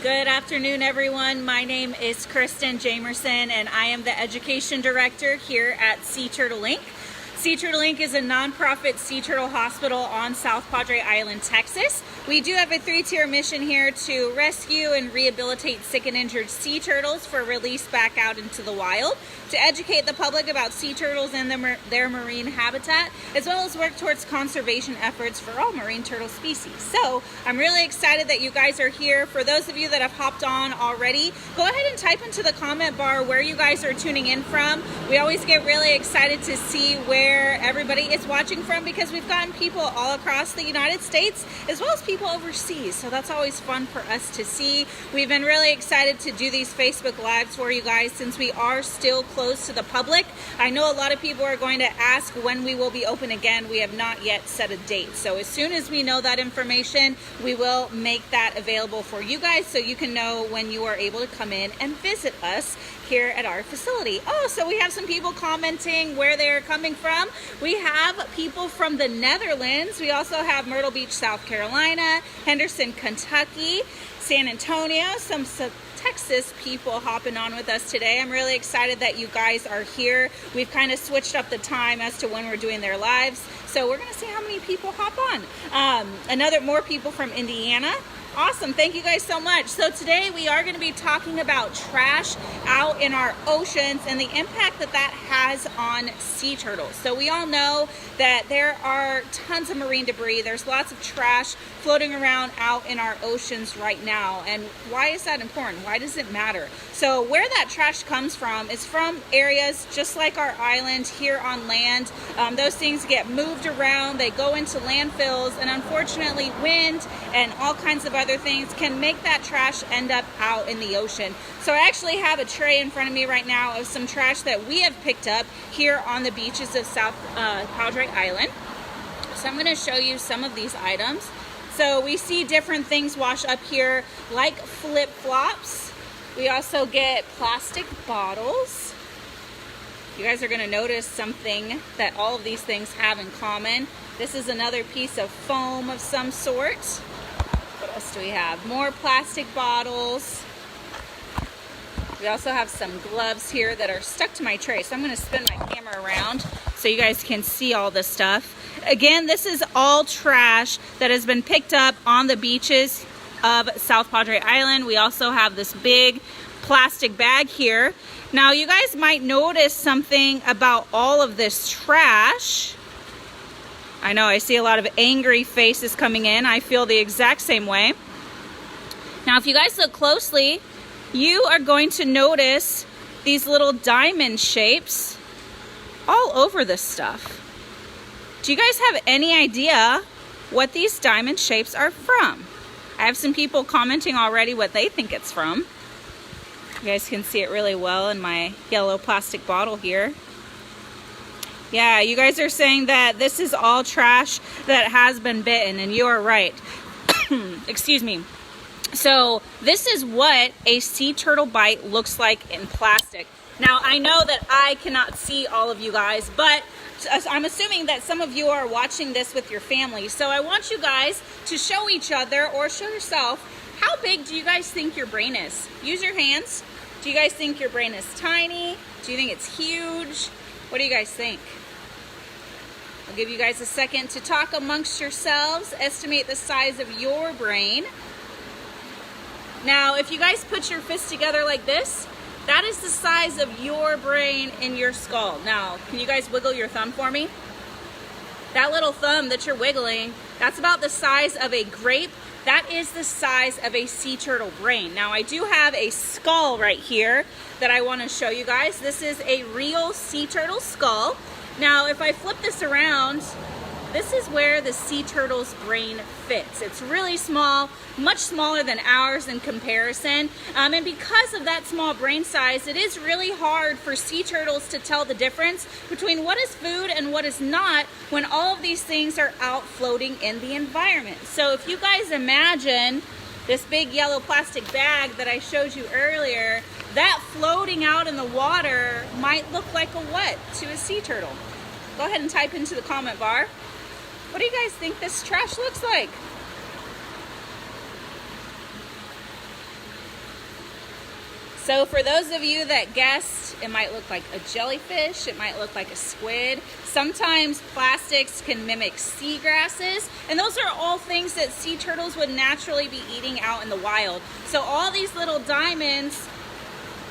Good afternoon, everyone. My name is Kristen Jamerson, and I am the Education Director here at Sea Turtle Inc. Sea Turtle Inc. is a nonprofit sea turtle hospital on South Padre Island, Texas. We do have a 3-tier mission here to rescue and rehabilitate sick and injured sea turtles for release back out into the wild, to educate the public about sea turtles and their marine habitat, as well as work towards conservation efforts for all marine turtle species. So I'm really excited that you guys are here. For those of you that have hopped on already, go ahead and type into the comment bar where you guys are tuning in from. We always get really excited to see where everybody is watching from, because we've gotten people all across the United States as well as people overseas, so that's always fun for us to see. We've been really excited to do these Facebook Lives for you guys since we are still closed to the public. I know a lot of people are going to ask when we will be open again. We have not yet set a date, so as soon as we know that information, we will make that available for you guys so you can know when you are able to come in and visit us here at our facility. Oh, so we have some people commenting where they're coming from. We have people from the Netherlands. We also have Myrtle Beach, South Carolina, Henderson, Kentucky, San Antonio, some Texas people hopping on with us today. I'm really excited that you guys are here. We've kind of switched up the time as to when we're doing their lives, so we're gonna see how many people hop on. More people from Indiana. Awesome, thank you guys so much. So today we are going to be talking about trash out in our oceans and the impact that that has on sea turtles. So we all know that there are tons of marine debris. There's lots of trash floating around out in our oceans right now. And why is that important? Why does it matter? So where that trash comes from is from areas just like our island here on land. Those things get moved around, they go into landfills, and unfortunately wind and all kinds of other things can make that trash end up out in the ocean. So I actually have a tray in front of me right now of some trash that we have picked up here on the beaches of South Padre Island. So I'm going to show you some of these items. So we see different things wash up here, like flip-flops. We also get plastic bottles. You guys are going to notice something that all of these things have in common. This is another piece of foam of some sort. What else do we have? More plastic bottles. We also have some gloves here that are stuck to my tray. So I'm going to spin my camera around so you guys can see all this stuff. Again, this is all trash that has been picked up on the beaches of South Padre Island. We also have this big plastic bag here. Now, you guys might notice something about all of this trash. I know, I see a lot of angry faces coming in. I feel the exact same way. Now, if you guys look closely, you are going to notice these little diamond shapes all over this stuff. Do you guys have any idea what these diamond shapes are from? I have some people commenting already what they think it's from. You guys can see it really well in my yellow plastic bottle here. Yeah, you guys are saying that this is all trash that has been bitten, and you are right. Excuse me. So this is what a sea turtle bite looks like in plastic. Now, I know that I cannot see all of you guys, but I'm assuming that some of you are watching this with your family. So I want you guys to show each other or show yourself, how big do you guys think your brain is? Use your hands. Do you guys think your brain is tiny? Do you think it's huge? What do you guys think? I'll give you guys a second to talk amongst yourselves. Estimate the size of your brain. Now, if you guys put your fists together like this, that is the size of your brain in your skull. Now, can you guys wiggle your thumb for me? That little thumb that you're wiggling, that's about the size of a grape. That is the size of a sea turtle brain. Now, I do have a skull right here that I want to show you guys. This is a real sea turtle skull. Now, if I flip this around, this is where the sea turtle's brain fits. It's really small, much smaller than ours in comparison. And because of that small brain size, it is really hard for sea turtles to tell the difference between what is food and what is not when all of these things are out floating in the environment. So if you guys imagine this big yellow plastic bag that I showed you earlier, that floating out in the water might look like a what to a sea turtle? Go ahead and type into the comment bar. What do you guys think this trash looks like? So for those of you that guessed, it might look like a jellyfish, it might look like a squid. Sometimes plastics can mimic seagrasses, and those are all things that sea turtles would naturally be eating out in the wild. So all these little diamonds,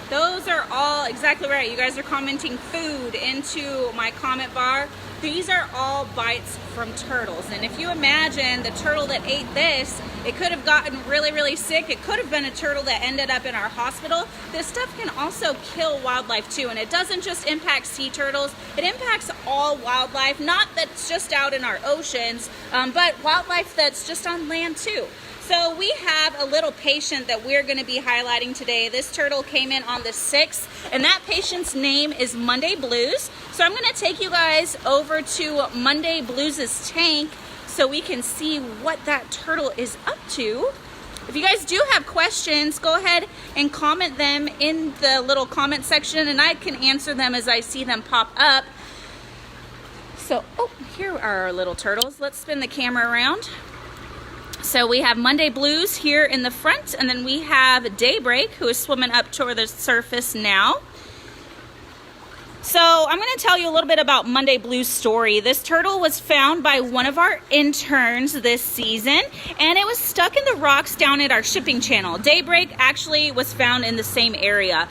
those are all exactly right. You guys are commenting food into my comment bar. These are all bites from turtles. And if you imagine the turtle that ate this, it could have gotten really, really sick. It could have been a turtle that ended up in our hospital. This stuff can also kill wildlife too. And it doesn't just impact sea turtles, it impacts all wildlife, not that's just out in our oceans, but wildlife that's just on land too. So we have a little patient that we're going to be highlighting today. This turtle came in on the 6th, and that patient's name is Monday Blues. So I'm going to take you guys over to Monday Blues' tank so we can see what that turtle is up to. If you guys do have questions, go ahead and comment them in the little comment section, and I can answer them as I see them pop up. So, oh, here are our little turtles. Let's spin the camera around. So we have Monday Blues here in the front, and then we have Daybreak, who is swimming up toward the surface now. So I'm going to tell you a little bit about Monday Blues' story. This turtle was found by one of our interns this season, and it was stuck in the rocks down at our shipping channel. Daybreak actually was found in the same area.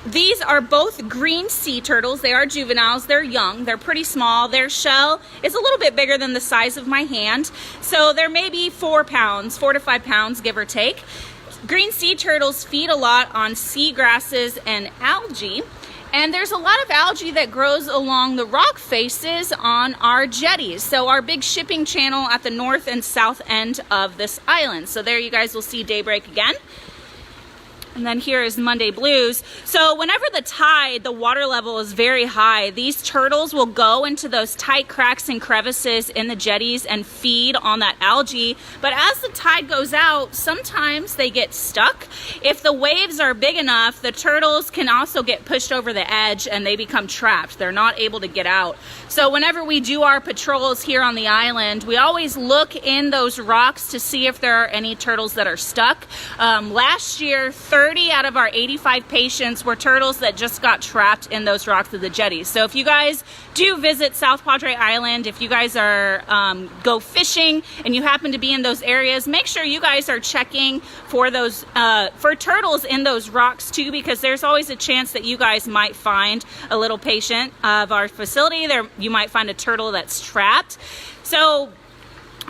These are both green sea turtles. They are juveniles. They're young. They're pretty small. Their shell is a little bit bigger than the size of my hand. So they're maybe 4 to 5 pounds, give or take. Green sea turtles feed a lot on sea grasses and algae. And there's a lot of algae that grows along the rock faces on our jetties. So our big shipping channel at the north and south end of this island. So there you guys will see Daybreak again. And then here is Monday Blues. So whenever the water level is very high, these turtles will go into those tight cracks and crevices in the jetties and feed on that algae. But as the tide goes out, sometimes they get stuck. If the waves are big enough, the turtles can also get pushed over the edge and they become trapped. They're not able to get out. So whenever we do our patrols here on the island, we always look in those rocks to see if there are any turtles that are stuck. Last year, 30 out of our 85 patients were turtles that just got trapped in those rocks of the jetties. So if you guys do visit South Padre Island, if you guys are go fishing and you happen to be in those areas, make sure you guys are checking for those for turtles in those rocks too, because there's always a chance that you guys might find a little patient of our facility. There you might find a turtle that's trapped. So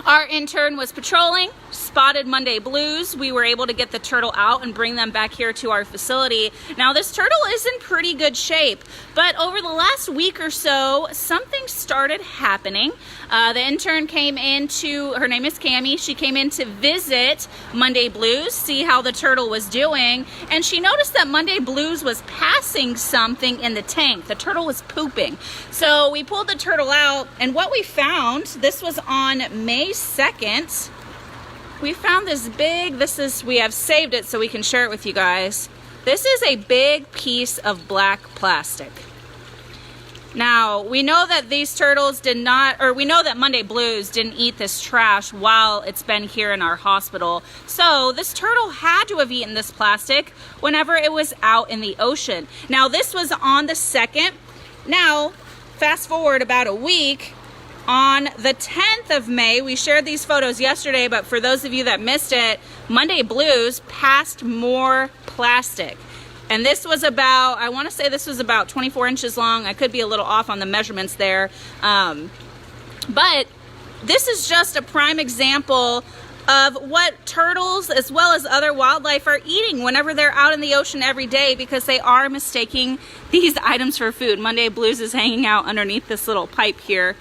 our intern was patrolling, spotted Monday Blues. We were able to get the turtle out and bring them back here to our facility. Now this turtle is in pretty good shape, but over the last week or so, something started happening. The intern came into, her name is Cammie, she came in to visit Monday Blues, see how the turtle was doing, and she noticed that Monday Blues was passing something in the tank. The turtle was pooping. So we pulled the turtle out, and what we found, this was on May 2nd, we found this big, we have saved it so we can share it with you guys. This is a big piece of black plastic. Now, we know that these turtles did not, or we know that Monday Blues didn't eat this trash while it's been here in our hospital. So this turtle had to have eaten this plastic whenever it was out in the ocean. Now, this was on the 2nd. Now, fast forward about a week. On the 10th of May, we shared these photos yesterday, but for those of you that missed it, Monday Blues passed more plastic. And this was about, I want to say this was about 24 inches long. I could be a little off on the measurements there. But this is just a prime example of what turtles as well as other wildlife are eating whenever they're out in the ocean every day, because they are mistaking these items for food. Monday Blues is hanging out underneath this little pipe here.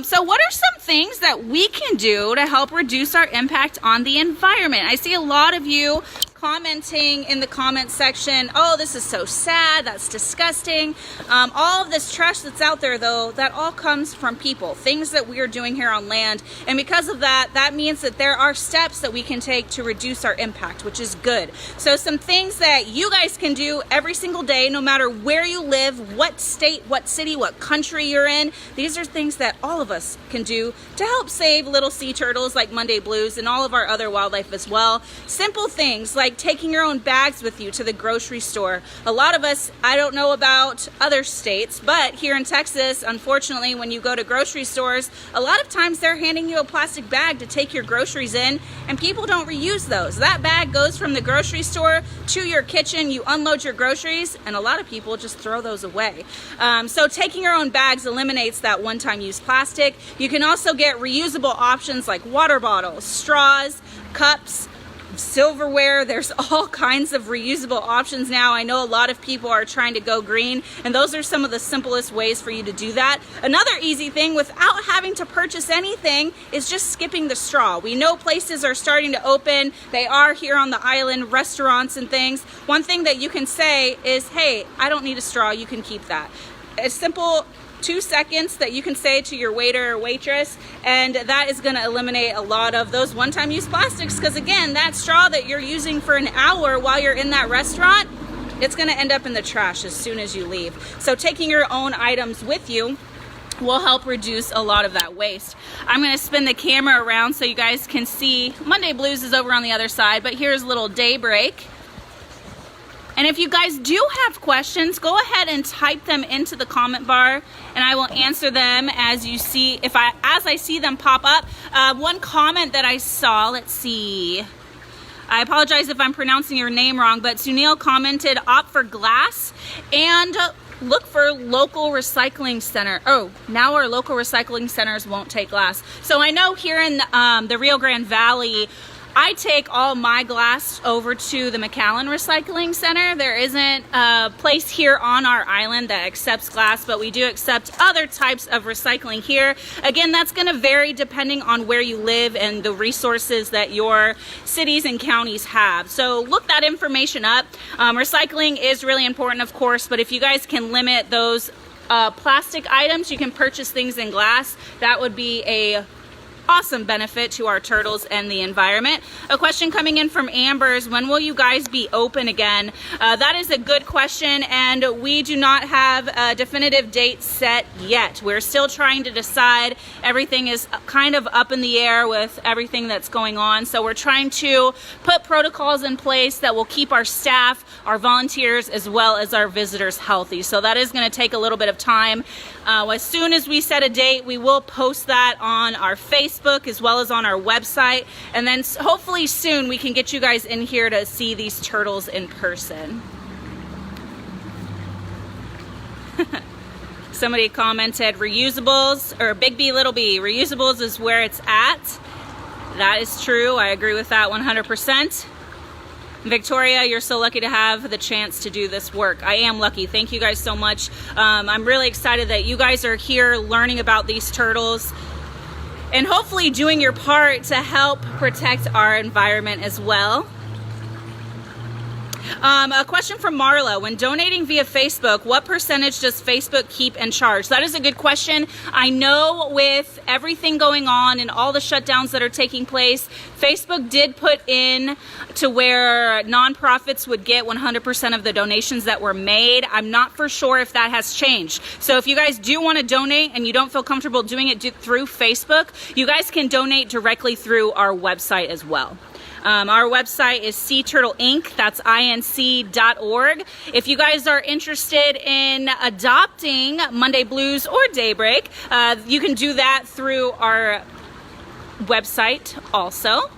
So what are some things that we can do to help reduce our impact on the environment? I see a lot of you commenting in the comment section, oh, this is so sad, that's disgusting. All of this trash that's out there, though, that all comes from people, things that we are doing here on land. And because of that, that means that there are steps that we can take to reduce our impact, which is good. So some things that you guys can do every single day, no matter where you live, what state, what city, what country you're in. These are things that all of us can do to help save little sea turtles like Monday Blues and all of our other wildlife as well. Simple things like like taking your own bags with you to the grocery store. A lot of us, I don't know about other states, but here in Texas, unfortunately, when you go to grocery stores, a lot of times they're handing you a plastic bag to take your groceries in, and people don't reuse those. That bag goes from the grocery store to your kitchen, you unload your groceries, and a lot of people just throw those away. So taking your own bags eliminates that one-time use plastic. You can also get reusable options like water bottles, straws, cups, silverware. There's all kinds of reusable options now. I know a lot of people are trying to go green, and those are some of the simplest ways for you to do that. Another easy thing without having to purchase anything is just skipping the straw. We know places are starting to open. They are here on the island, restaurants and things. One thing that you can say is, hey, I don't need a straw, you can keep that. A simple 2 seconds that you can say to your waiter or waitress, and that is going to eliminate a lot of those one-time use plastics, because again, that straw that you're using for an hour while you're in that restaurant, it's going to end up in the trash as soon as you leave. So taking your own items with you will help reduce a lot of that waste. I'm going to spin the camera around so you guys can see. Monday Blues is over on the other side, but here's a little Daybreak. And if you guys do have questions, go ahead and type them into the comment bar, and I will answer them as you see, as I see them pop up. One comment that I saw, let's see. I apologize if I'm pronouncing your name wrong, but Sunil commented, opt for glass and look for local recycling center. Oh, now our local recycling centers won't take glass. So I know here in the Rio Grande Valley, I take all my glass over to the McAllen Recycling Center. There isn't a place here on our island that accepts glass, but we do accept other types of recycling here. Again, that's going to vary depending on where you live and the resources that your cities and counties have. So look that information up. Recycling is really important, of course, but if you guys can limit those plastic items, you can purchase things in glass. That would be a awesome benefit to our turtles and the environment. A question coming in from Amber is, when will you guys be open again? That is a good question, and we do not have a definitive date set yet. We're still trying to decide. Everything is kind of up in the air with everything that's going on, so we're trying to put protocols in place that will keep our staff, our volunteers, as well as our visitors healthy. So that is going to take a little bit of time. As soon as we set a date, we will post that on our Facebook as well as on our website, and then hopefully soon we can get you guys in here to see these turtles in person. Somebody commented reusables, or Big B Little B, reusables is where it's at. That is true. I agree with that 100%. Victoria, you're so lucky to have the chance to do this work. I am lucky. Thank you guys so much. I'm really excited that you guys are here learning about these turtles and hopefully doing your part to help protect our environment as well. A question from Marla. When donating via Facebook, what percentage does Facebook keep and charge? That is a good question. I know with everything going on and all the shutdowns that are taking place, Facebook did put in to where nonprofits would get 100% of the donations that were made. I'm not for sure if that has changed. So if you guys do want to donate and you don't feel comfortable doing it through Facebook, you guys can donate directly through our website as well. Our website is Sea Turtle Inc. That's inc.org. If you guys are interested in adopting Monday Blues or Daybreak, you can do that through our website also.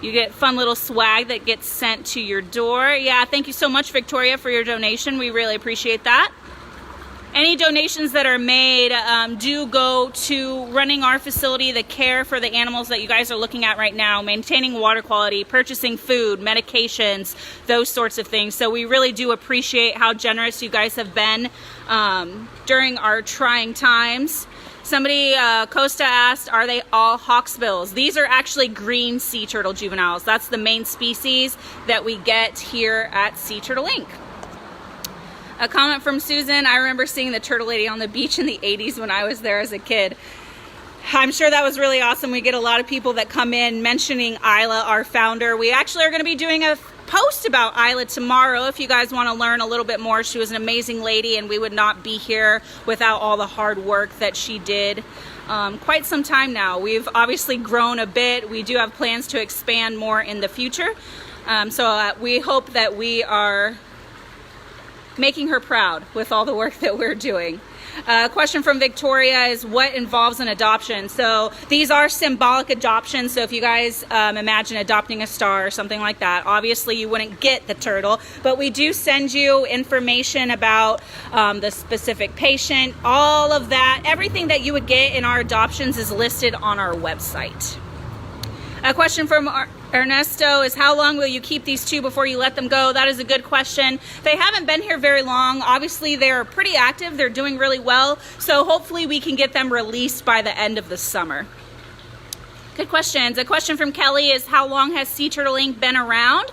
You get fun little swag that gets sent to your door. Yeah, thank you so much, Victoria, for your donation. We really appreciate that. Any donations that are made do go to running our facility, the care for the animals that you guys are looking at right now, maintaining water quality, purchasing food, medications, those sorts of things. So we really do appreciate how generous you guys have been during our trying times. Somebody, Costa asked, are they all hawksbills? These are actually green sea turtle juveniles. That's the main species that we get here at Sea Turtle Inc. A comment from Susan. I remember seeing the turtle lady on the beach in the 80s when I was there as a kid. I'm sure that was really awesome. We get a lot of people that come in mentioning Isla, our founder. We actually are going to be doing a post about Isla tomorrow if you guys want to learn a little bit more. She was an amazing lady, and we would not be here without all the hard work that she did. Quite some time now. We've obviously grown a bit. We do have plans to expand more in the future. So we hope that we are making her proud with all the work that we're doing. A question from Victoria is what involves an adoption? So these are symbolic adoptions. So if you guys imagine adopting a star or something like that, obviously you wouldn't get the turtle, but we do send you information about the specific patient, all of that. Everything that you would get in our adoptions is listed on our website. A question from Ernesto is how long will you keep these two before you let them go? That is a good question. They haven't been here very long. Obviously, they're pretty active. They're doing really well. So hopefully we can get them released by the end of the summer. Good questions. A question from Kelly is how long has Sea Turtle Inc. been around?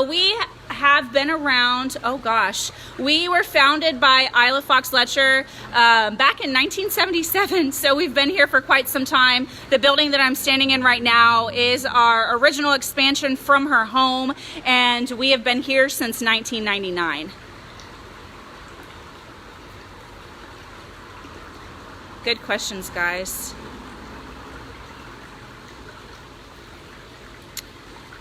We have been around, oh gosh, we were founded by Isla Fox Letcher back in 1977, so we've been here for quite some time. The building that I'm standing in right now is our original expansion from her home, and we have been here since 1999. Good questions, guys.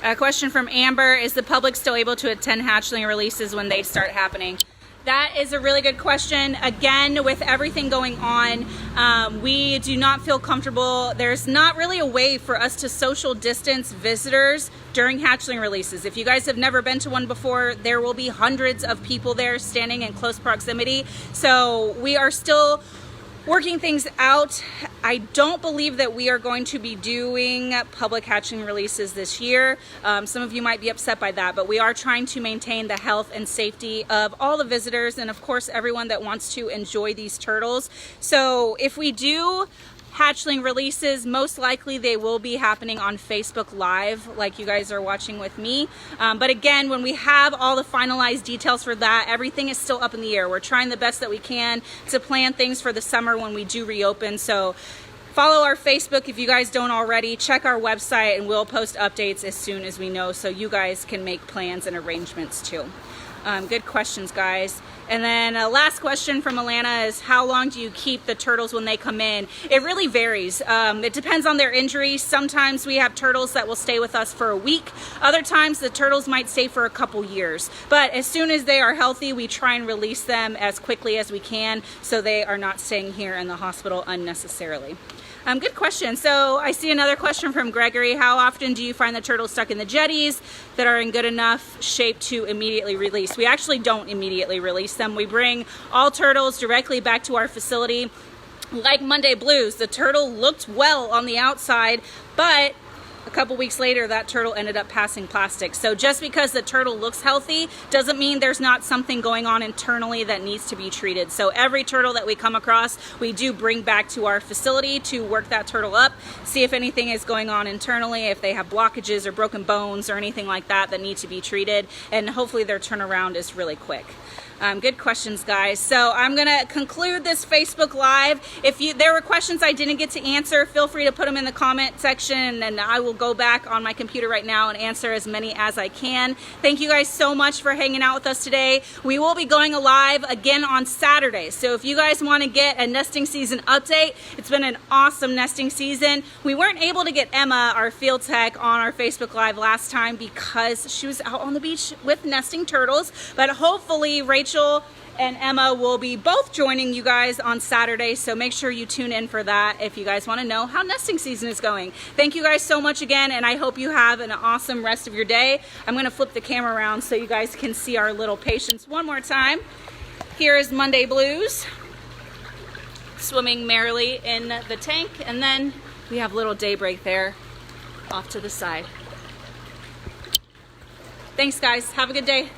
A question from Amber, is the public still able to attend hatchling releases when they start happening? That is a really good question. Again, with everything going on, we do not feel comfortable. There's not really a way for us to social distance visitors during hatchling releases. If you guys have never been to one before, there will be hundreds of people there standing in close proximity. So we are still working things out. I don't believe that we are going to be doing public hatching releases this year. Some of you might be upset by that, but we are trying to maintain the health and safety of all the visitors and of course everyone that wants to enjoy these turtles. So if we do hatchling releases, most likely they will be happening on Facebook Live like you guys are watching with me. But again, when we have all the finalized details for that, everything is still up in the air. We're trying the best that we can to plan things for the summer when we do reopen. So follow our Facebook if you guys don't already. Check our website and we'll post updates as soon as we know so you guys can make plans and arrangements too. Good questions, guys. And then last question from Alana is how long do you keep the turtles when they come in? It really varies. It depends on their injury. Sometimes we have turtles that will stay with us for a week. Other times the turtles might stay for a couple years. But as soon as they are healthy, we try and release them as quickly as we can so they are not staying here in the hospital unnecessarily. Good question. So I see another question from Gregory. How often do you find the turtles stuck in the jetties that are in good enough shape to immediately release? We actually don't immediately release them. We bring all turtles directly back to our facility. Like Monday Blues, the turtle looked well on the outside, but a couple weeks later, that turtle ended up passing plastic. So just because the turtle looks healthy doesn't mean there's not something going on internally that needs to be treated. So every turtle that we come across, we do bring back to our facility to work that turtle up, see if anything is going on internally, if they have blockages or broken bones or anything like that that need to be treated, and hopefully their turnaround is really quick. Good questions, guys. So I'm gonna conclude this Facebook Live. If there were questions I didn't get to answer, feel free to put them in the comment section and I will go back on my computer right now and answer as many as I can. Thank you guys so much for hanging out with us today. We will be going live again on Saturday. So if you guys want to get a nesting season update, it's been an awesome nesting season. We weren't able to get Emma, our field tech, on our Facebook Live last time because she was out on the beach with nesting turtles, but hopefully Rachel and Emma will be both joining you guys on Saturday, so make sure you tune in for that if you guys want to know how nesting season is going. Thank you guys so much again, and I hope you have an awesome rest of your day. I'm going to flip the camera around so you guys can see our little patients one more time. Here is Monday Blues swimming merrily in the tank, and then we have little Daybreak there off to the side. Thanks, guys. Have a good day.